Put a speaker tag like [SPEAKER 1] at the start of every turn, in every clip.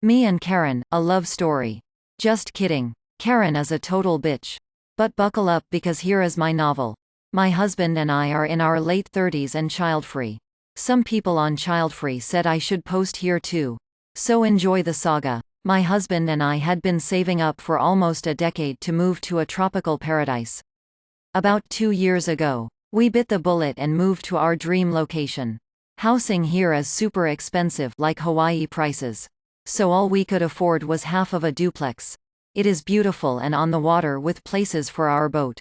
[SPEAKER 1] Me and Karen, a love story. Just kidding. Karen is a total bitch. But buckle up because here is my novel. My husband and I are in our late 30s and child-free. Some people on child-free said I should post here too. So enjoy the saga. My husband and I had been saving up for almost a decade to move to a tropical paradise. About 2 years ago, we bit the bullet and moved to our dream location. Housing here is super expensive, like Hawaii prices. So all we could afford was half of a duplex. It is beautiful and on the water with places for our boat.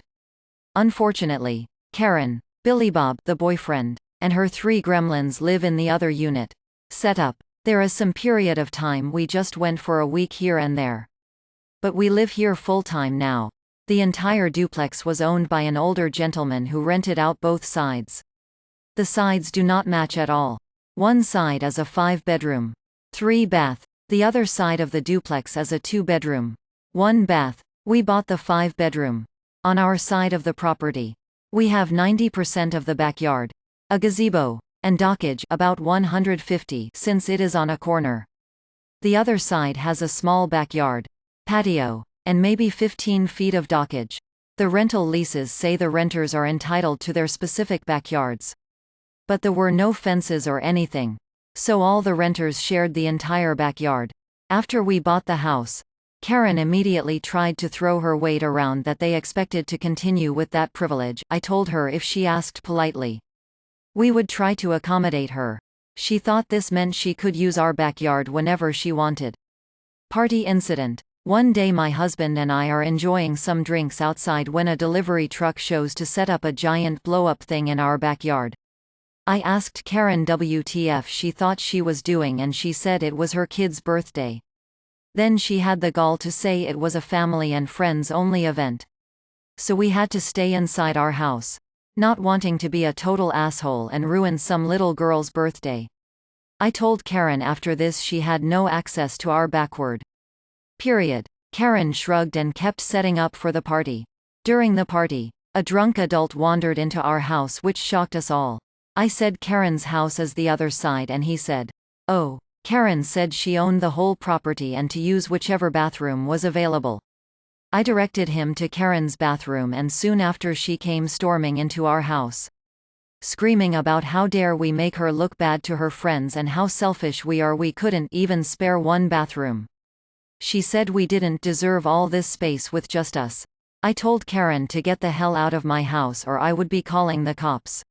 [SPEAKER 1] Unfortunately, Karen, Billy Bob, the boyfriend, and her 3 gremlins live in the other unit. Setup. There is some period of time we just went for a week here and there. But we live here full-time now. The entire duplex was owned by an older gentleman who rented out both sides. The sides do not match at all. One side is a 5-bedroom, 3-bath. The other side of the duplex is a 2-bedroom, 1-bath. We bought the 5-bedroom. On our side of the property, we have 90% of the backyard, a gazebo, and dockage about 150 since it is on a corner. The other side has a small backyard, patio, and maybe 15 feet of dockage. The rental leases say the renters are entitled to their specific backyards. But there were no fences or anything. So all the renters shared the entire backyard. After we bought the house, Karen immediately tried to throw her weight around that they expected to continue with that privilege. I told her if she asked politely, we would try to accommodate her. She thought this meant she could use our backyard whenever she wanted. Party incident. One day my husband and I are enjoying some drinks outside when a delivery truck shows to set up a giant blow-up thing in our backyard. I asked Karen WTF she thought she was doing and she said it was her kid's birthday. Then she had the gall to say it was a family and friends only event. So we had to stay inside our house, not wanting to be a total asshole and ruin some little girl's birthday. I told Karen after this she had no access to our backyard. Period. Karen shrugged and kept setting up for the party. During the party, a drunk adult wandered into our house which shocked us all. I said Karen's house is the other side and he said, oh. Karen said she owned the whole property and to use whichever bathroom was available. I directed him to Karen's bathroom and soon after she came storming into our house, screaming about how dare we make her look bad to her friends and how selfish we are, we couldn't even spare one bathroom. She said we didn't deserve all this space with just us. I told Karen to get the hell out of my house or I would be calling the cops.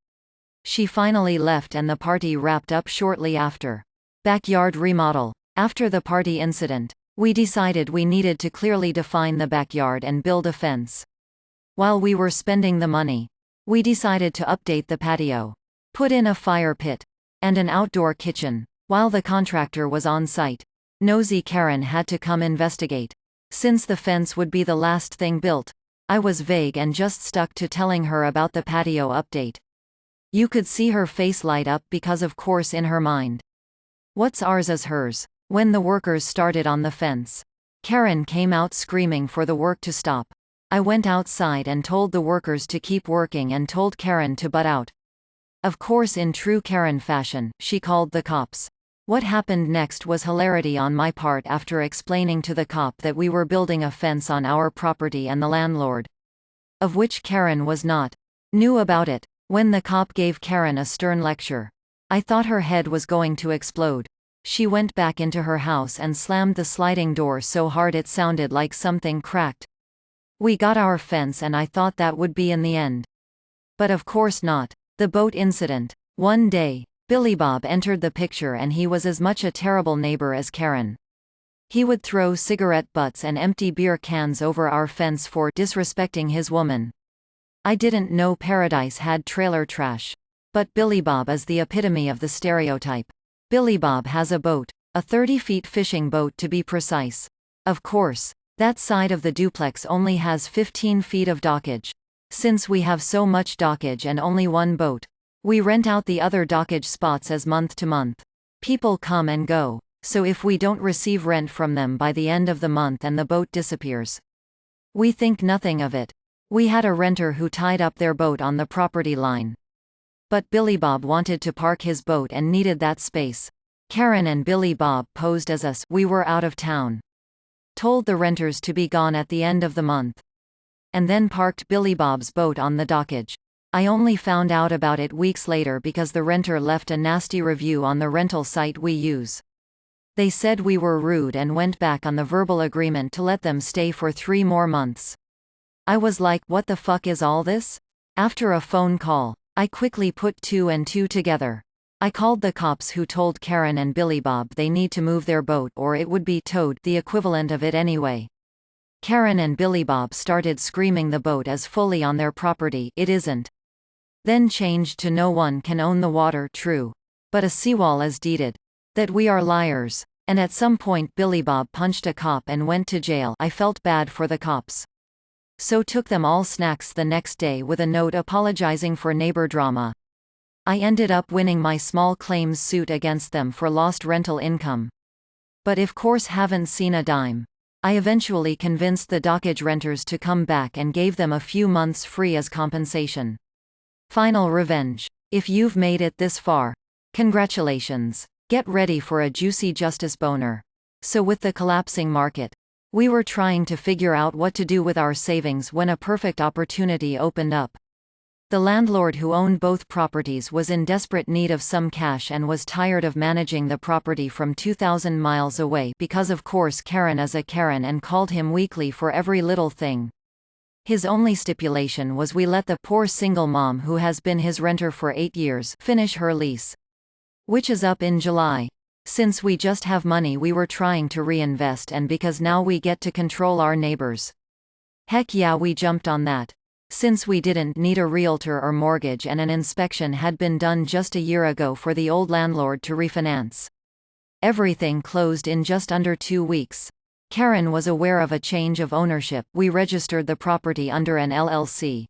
[SPEAKER 1] She finally left and the party wrapped up shortly after. Backyard remodel. After the party incident, we decided we needed to clearly define the backyard and build a fence. While we were spending the money, we decided to update the patio, put in a fire pit, and an outdoor kitchen. While the contractor was on site, nosy Karen had to come investigate. Since the fence would be the last thing built, I was vague and just stuck to telling her about the patio update. You could see her face light up because of course in her mind, what's ours is hers. When the workers started on the fence, Karen came out screaming for the work to stop. I went outside and told the workers to keep working and told Karen to butt out. Of course, in true Karen fashion, she called the cops. What happened next was hilarity on my part after explaining to the cop that we were building a fence on our property and the landlord, of which Karen was not, knew about it. When the cop gave Karen a stern lecture, I thought her head was going to explode. She went back into her house and slammed the sliding door so hard it sounded like something cracked. We got our fence and I thought that would be in the end. But of course not. The boat incident. One day, Billy Bob entered the picture and he was as much a terrible neighbor as Karen. He would throw cigarette butts and empty beer cans over our fence for disrespecting his woman. I didn't know Paradise had trailer trash. But Billy Bob is the epitome of the stereotype. Billy Bob has a boat, a 30-foot fishing boat to be precise. Of course, that side of the duplex only has 15 feet of dockage. Since we have so much dockage and only one boat, we rent out the other dockage spots as month to month. People come and go, so if we don't receive rent from them by the end of the month and the boat disappears, we think nothing of it. We had a renter who tied up their boat on the property line. But Billy Bob wanted to park his boat and needed that space. Karen and Billy Bob posed as us. We were out of town. Told the renters to be gone at the end of the month. And then parked Billy Bob's boat on the dockage. I only found out about it weeks later because the renter left a nasty review on the rental site we use. They said we were rude and went back on the verbal agreement to let them stay for 3 more months. I was like, what the fuck is all this? After a phone call, I quickly put 2 and 2 together. I called the cops who told Karen and Billy Bob they need to move their boat or it would be towed, the equivalent of it anyway. Karen and Billy Bob started screaming the boat is fully on their property. It isn't. Then changed to no one can own the water. True. But a seawall is deeded. That we are liars. And at some point Billy Bob punched a cop and went to jail. I felt bad for the cops. So took them all snacks the next day with a note apologizing for neighbor drama. I ended up winning my small claims suit against them for lost rental income. But of course haven't seen a dime. I eventually convinced the dockage renters to come back and gave them a few months free as compensation. Final revenge. If you've made it this far, congratulations. Get ready for a juicy justice boner. So with the collapsing market, we were trying to figure out what to do with our savings when a perfect opportunity opened up. The landlord who owned both properties was in desperate need of some cash and was tired of managing the property from 2,000 miles away because of course Karen is a Karen and called him weekly for every little thing. His only stipulation was we let the poor single mom who has been his renter for 8 years finish her lease, which is up in July. Since we just have money we were trying to reinvest and because now we get to control our neighbors. Heck yeah, we jumped on that. Since we didn't need a realtor or mortgage and an inspection had been done just a year ago for the old landlord to refinance. Everything closed in just under 2 weeks. Karen was aware of a change of ownership. We registered the property under an LLC.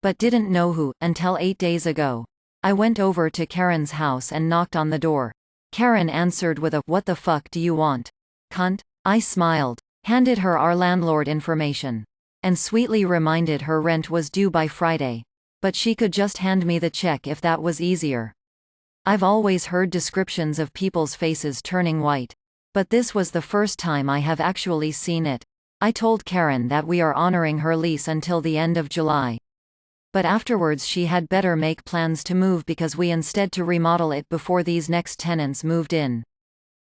[SPEAKER 1] But didn't know who, until 8 days ago. I went over to Karen's house and knocked on the door. Karen answered with a, "What the fuck do you want, cunt?" I smiled, handed her our landlord information, and sweetly reminded her rent was due by Friday. But she could just hand me the check if that was easier. I've always heard descriptions of people's faces turning white. But this was the first time I have actually seen it. I told Karen that we are honoring her lease until the end of July. But afterwards she had better make plans to move because we instead to remodel it before these next tenants moved in.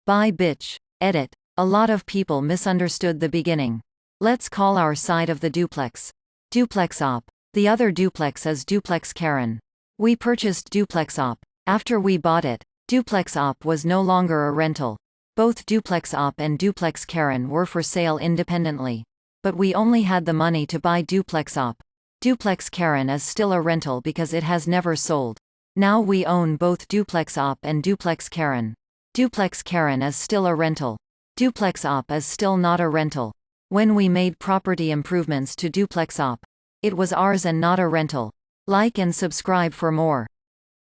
[SPEAKER 1] Bye bitch. Edit. A lot of people misunderstood the beginning. Let's call our side of the duplex Duplex Op. The other duplex is Duplex Karen. We purchased Duplex Op. After we bought it, Duplex Op was no longer a rental. Both Duplex Op and Duplex Karen were for sale independently. But we only had the money to buy Duplex Op. Duplex Karen is still a rental because it has never sold. Now we own both Duplex Op and Duplex Karen. Duplex Karen is still a rental. Duplex Op is still not a rental. When we made property improvements to Duplex Op, it was ours and not a rental. Like and subscribe for more.